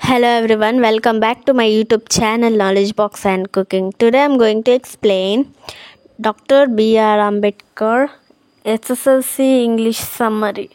Hello everyone, welcome back to my YouTube channel Knowledge Box and Cooking. Today I'm going to explain Dr. B.R. Ambedkar SSLC English Summary.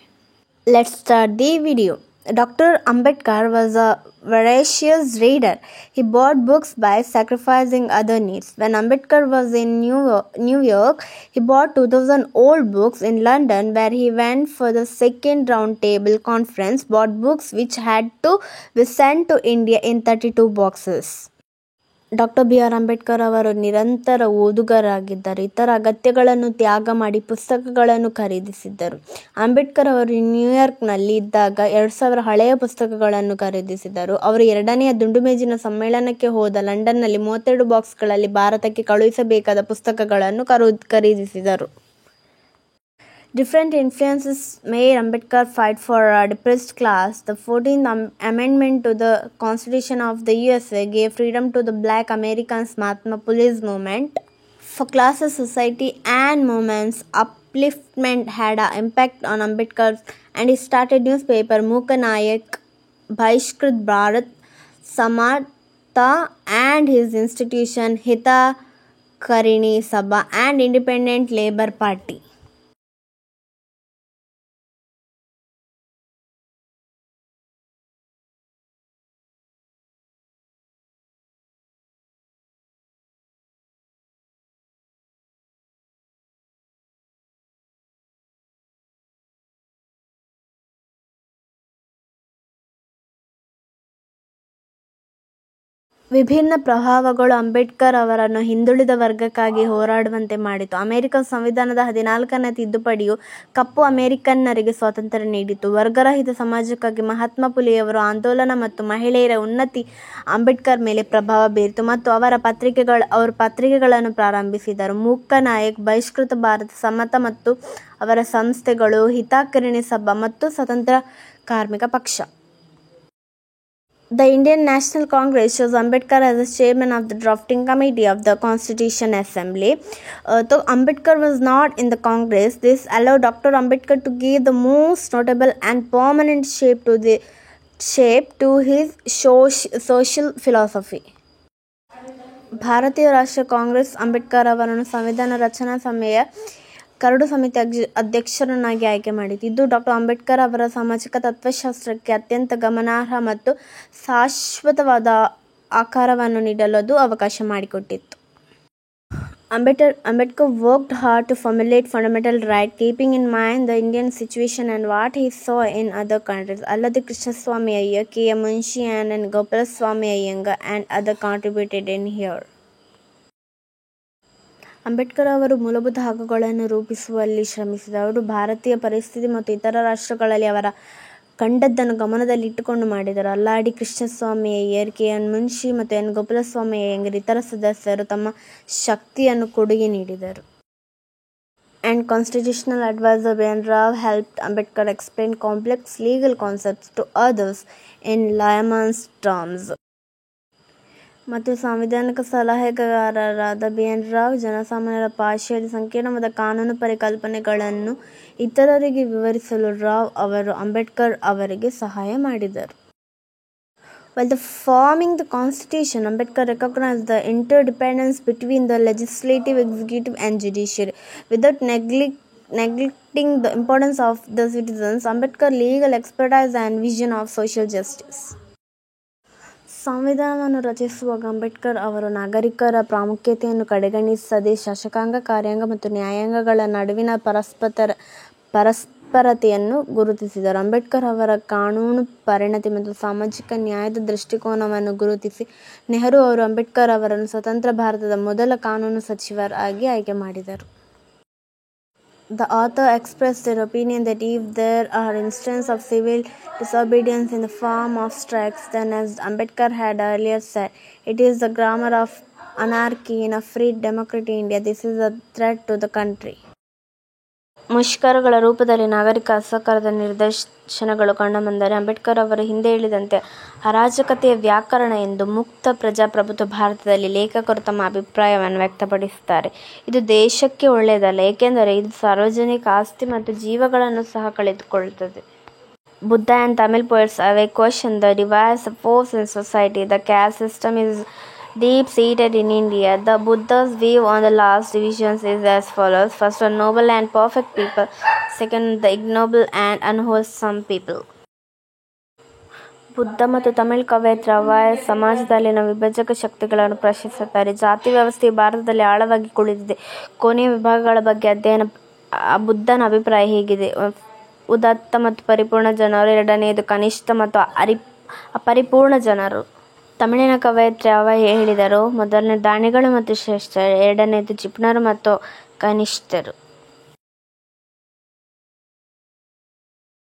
Let's start the video. Dr. Ambedkar was a voracious reader. He bought books by sacrificing other needs. When Ambedkar was in New York, he bought 2000 old books. In London, where he went for the second round table conference, bought books which had to be sent to India in 32 boxes. Doctor B R Ambedkar ಅವರು ನಿರಂತರ ಓದುಗರಾಗಿದ್ದರು. ಇತರ ಅಗತ್ಯಗಳನ್ನು ತ್ಯಾಗ ಮಾಡಿ ಪುಸ್ತಕಗಳನ್ನು ಖರೀದಿಸಿದ್ದರು. ಅಂಬೇಡ್ಕರ್ ಅವರು ನ್ಯೂಯಾರ್ಕ್ನಲ್ಲಿ ಇದ್ದಾಗ 2000 ಹಳೆಯ ಪುಸ್ತಕಗಳನ್ನು ಖರೀದಿಸಿದರು. ಅವರು ಎರಡನೆಯ ದುಂಡುಮೇಜಿನ ಸಮ್ಮೇಳನಕ್ಕೆ ಹೋದ ಲಂಡನ್ನಲ್ಲಿ 32 ಬಾಕ್ಸ್ಗಳಲ್ಲಿ ಭಾರತಕ್ಕೆ ಕಳುಹಿಸಬೇಕಾದ ಪುಸ್ತಕಗಳನ್ನು ಖರೀದಿಸಿದರು. Different influences made Ambedkar fight for a depressed class. The 14th Amendment to the Constitution of the USA gave freedom to the Black Americans. Mahatma Phule's movement for classes, society and movements upliftment had an impact on Ambedkar, and he started newspaper Mukha Nayak, Bahishkrit Bharat Samartha, and his institution Hitakarini Sabha and Independent Labour Party. ವಿಭಿನ್ನ ಪ್ರಭಾವಗಳು ಅಂಬೇಡ್ಕರ್ ಅವರನ್ನು ಹಿಂದುಳಿದ ವರ್ಗಕ್ಕಾಗಿ ಹೋರಾಡುವಂತೆ ಮಾಡಿತು. America ಸಂವಿಧಾನದ 14ನೇ ತಿದ್ದುಪಡಿಯು ಕಪ್ಪು ಅಮೆರಿಕನ್ನರಿಗೆ ಸ್ವಾತಂತ್ರ್ಯ ನೀಡಿತು. ವರ್ಗರಹಿತ ಸಮಾಜಕ್ಕಾಗಿ ಮಹಾತ್ಮ ಫುಲೆಯವರು ಆಂದೋಲನ ಮತ್ತು ಮಹಿಳೆಯರ ಉನ್ನತಿ ಅಂಬೇಡ್ಕರ್ ಮೇಲೆ ಪ್ರಭಾವ ಬೀರಿತು ಮತ್ತು ಅವರು ಪತ್ರಿಕೆಗಳನ್ನು ಪ್ರಾರಂಭಿಸಿದರು. ಮೂಕ ನಾಯಕ್, ಬಹಿಷ್ಕೃತ ಭಾರತ ಸಮತ ಮತ್ತು ಅವರ ಸಂಸ್ಥೆಗಳು, ಹಿತಕಾರಿಣಿ ಸಭಾ ಮತ್ತು ಸ್ವತಂತ್ರ ಕಾರ್ಮಿಕ ಪಕ್ಷ. The Indian National Congress chose Ambedkar as the chairman of the drafting committee of the Constitution Assembly. Though Ambedkar was not in the Congress, this allowed Dr. Ambedkar to give the most notable and permanent shape to his social philosophy. ಭಾರತೀಯ ರಾಷ್ಟ್ರೀಯ ಕಾಂಗ್ರೆಸ್ ಅಂಬೇಡ್ಕರ್ ಅವರನ್ನು ಸಂವಿಧಾನ ರಚನಾ curd ಸಮಿತಿ ಅಧ್ಯಕ್ಷರನ್ನಾಗಿ ಆಯ್ಕೆ ಮಾಡಿತು. ಇದು doctor Ambedkar ಅವರ ಸಾಮಾಜಿಕ ತತ್ವಶಾಸ್ತ್ರಕ್ಕೆ ಅತ್ಯಂತ ಗಮನಾರ್ಹ ಮತ್ತು ಶಾಶ್ವತವಾದ ಆಕಾರವನ್ನು ನೀಡಲು ಅದು ಅವಕಾಶ ಮಾಡಿಕೊಟ್ಟಿತು. Ambedkar worked hard to formulate fundamental rights, keeping in mind the Indian situation and what he saw in other countries. ಅಲ್ಲದೆ Krishnaswamy Iyer, K. M. Munshi and N. Gopalaswamy Iyengar and others contributed in here. Ambedkar ಅವರು ಮೂಲಭೂತ ಹಕ್ಕುಗಳನ್ನು ರೂಪಿಸುವಲ್ಲಿ ಶ್ರಮಿಸಿದರು. ಅವರು ಭಾರತೀಯ ಪರಿಸ್ಥಿತಿ ಮತ್ತು ಇತರ ರಾಷ್ಟ್ರಗಳಲ್ಲಿ ಅವರ ಕಂಡದ್ದನ್ನು ಗಮನದಲ್ಲಿಟ್ಟುಕೊಂಡು ಮಾಡಿದರು. ಅಲ್ಲಾಡಿ ಕೃಷ್ಣಸ್ವಾಮಿ ಅಯ್ಯರ್, ಕೆ. ಎನ್. ಮುನ್ಷಿ ಮತ್ತು ಎನ್. ಗೋಪಾಲಸ್ವಾಮಿ ಅಯ್ಯಂಗಾರ್ ಇತರ ಸದಸ್ಯರು ತಮ್ಮ ಶಕ್ತಿಯನ್ನು ಕೊಡುಗೆ ನೀಡಿದರು. And constitutional advisor B.N. Rao helped Ambedkar explain complex legal concepts to others in layman's terms. ಮತ್ತು ಸಾಂವಿಧಾನಿಕ ಸಲಹೆಗಾರರಾದ B.N. ರಾವ್ ಜನಸಾಮಾನ್ಯರ ಭಾಷೆಯಲ್ಲಿ ಸಂಕೀರ್ಣವಾದ ಕಾನೂನು ಪರಿಕಲ್ಪನೆಗಳನ್ನು ಇತರರಿಗೆ ವಿವರಿಸಲು ರಾವ್ ಅವರು ಅಂಬೇಡ್ಕರ್ ಅವರಿಗೆ ಸಹಾಯ ಮಾಡಿದರು. While forming the Constitution, Ambedkar recognized the interdependence between the legislative, executive and judiciary. Without neglecting the importance of the citizens, Ambedkar's legal expertise and vision of social justice. ಸಂವಿಧಾನವನ್ನು ರಚಿಸುವಾಗ ಅಂಬೇಡ್ಕರ್ ಅವರು ನಾಗರಿಕರ ಪ್ರಾಮುಖ್ಯತೆಯನ್ನು ಕಡೆಗಣಿಸದೆ ಶಾಸಕಾಂಗ, ಕಾರ್ಯಾಂಗ ಮತ್ತು ನ್ಯಾಯಾಂಗಗಳ ನಡುವಿನ ಪರಸ್ಪರತೆಯನ್ನು ಗುರುತಿಸಿದರು. ಅಂಬೇಡ್ಕರ್ ಅವರ ಕಾನೂನು ಪರಿಣತಿ ಮತ್ತು ಸಾಮಾಜಿಕ ನ್ಯಾಯದ ದೃಷ್ಟಿಕೋನವನ್ನು ಗುರುತಿಸಿ ನೆಹರು ಅವರು ಅಂಬೇಡ್ಕರ್ ಅವರನ್ನು ಸ್ವತಂತ್ರ ಭಾರತದ ಮೊದಲ ಕಾನೂನು ಸಚಿವರಾಗಿ ಆಯ್ಕೆ ಮಾಡಿದರು. The author expressed their opinion that if there are instances of civil disobedience in the form of strikes, then as Ambedkar had earlier said, it is the grammar of anarchy in a free democratic India. This is a threat to the country. ಮುಷ್ಕರಗಳ ರೂಪದಲ್ಲಿ ನಾಗರಿಕ ಅಸಹಕಾರದ ನಿದರ್ಶನಗಳು ಕಂಡುಬಂದರೆ ಅಂಬೇಡ್ಕರ್ ಅವರು ಹಿಂದೆ ಹೇಳಿದಂತೆ ಅರಾಜಕತೆಯ ವ್ಯಾಕರಣ ಎಂದು ಮುಕ್ತ ಪ್ರಜಾಪ್ರಭುತ್ವ ಭಾರತದಲ್ಲಿ ಲೇಖಕರು ತಮ್ಮ ಅಭಿಪ್ರಾಯವನ್ನು ವ್ಯಕ್ತಪಡಿಸುತ್ತಾರೆ. ಇದು ದೇಶಕ್ಕೆ ಒಳ್ಳೆಯದಲ್ಲ, ಏಕೆಂದರೆ ಇದು ಸಾರ್ವಜನಿಕ ಆಸ್ತಿ ಮತ್ತು ಜೀವಗಳನ್ನು ಸಹ ಕಳೆದುಕೊಳ್ಳುತ್ತದೆ. Buddha and Tamil poets have questioned the divisive force in society. The caste system is deep-seated in India. The Buddha's view on the last divisions is as follows. First, a noble and perfect people. Second, the ignoble and unwholesome people. Buddha ಮತ್ತು ತಮಿಳ್ ಕವಯಿತ್ರಿ ಅವಾಯ ಸಮಾಜದಲ್ಲಿನ ವಿಭಜಕ ಶಕ್ತಿಗಳನ್ನು ಪ್ರಶ್ನಿಸುತ್ತಾರೆ. ಜಾತಿ ವ್ಯವಸ್ಥೆಯು ಭಾರತದಲ್ಲಿ ಆಳವಾಗಿ ಕುಳಿತಿದೆ. ಕೊನೆಯ ವಿಭಾಗಗಳ ಬಗ್ಗೆ ಅಧ್ಯಯನ. ಬುದ್ಧನ ಅಭಿಪ್ರಾಯ ಹೀಗಿದೆ. ಉದಾತ್ತ ಮತ್ತು ಪರಿಪೂರ್ಣ ಜನರು. ಎರಡನೆಯದು ಕನಿಷ್ಠ ಮತ್ತು ಅಪರಿಪೂರ್ಣ ಜನರು. ತಮಿಳಿನ ಕವಯಿತ್ರಿ ಅವಾಯ ಹೇಳಿದರು. ಮೊದಲನೇ ದಾನಿಗಳು ಮತ್ತು ಶ್ರೇಷ್ಠರು. ಎರಡನೆಯದು ಜಿಪುಣರು ಮತ್ತು ಕನಿಷ್ಠರು.